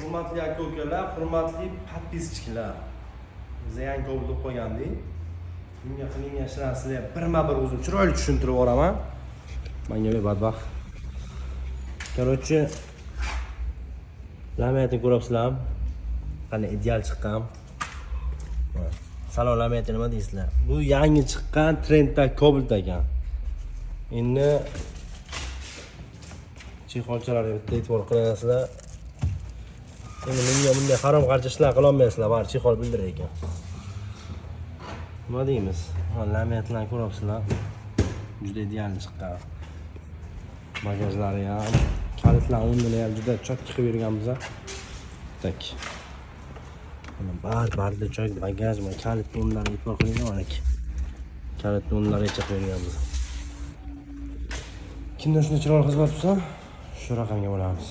Hurmatli aka-ukalar, hurmatli podpischiklar. Biz yangi olib qo'ygandik. Bunga qilingan ishlarni sizlarga birma-bir o'zim chiroyli tushuntirib boraman. Menga bir badbaxt. Короче, laminatni ko'ryapsizlarmi? Qani ideal chiqqan. Salon laminati nima deysizlar? Bu yangi chiqqan trenddagi Cobalt ekan. Endi chexolchalarga bitta e'tibor qilasizlar. Endi menga bunday harom-qarchi ishlar qila olmaysizlar, bari chexol bildirar ekan. Nima deymiz? Laminatlarni ko'ryapsizlar. Juda ideal chiqqan. Bagajlari ham, kalitlar o'rnini ham juda chotki qilib berganmiz. Tak. Mana barda joy bagaj va kalit o'rnlariga e'tibor qiling mana. Kalit o'rnlariga qilib berganmiz. Kimdan shunday chiroyli xizmat qilsa, shu raqamga bo'lamiz.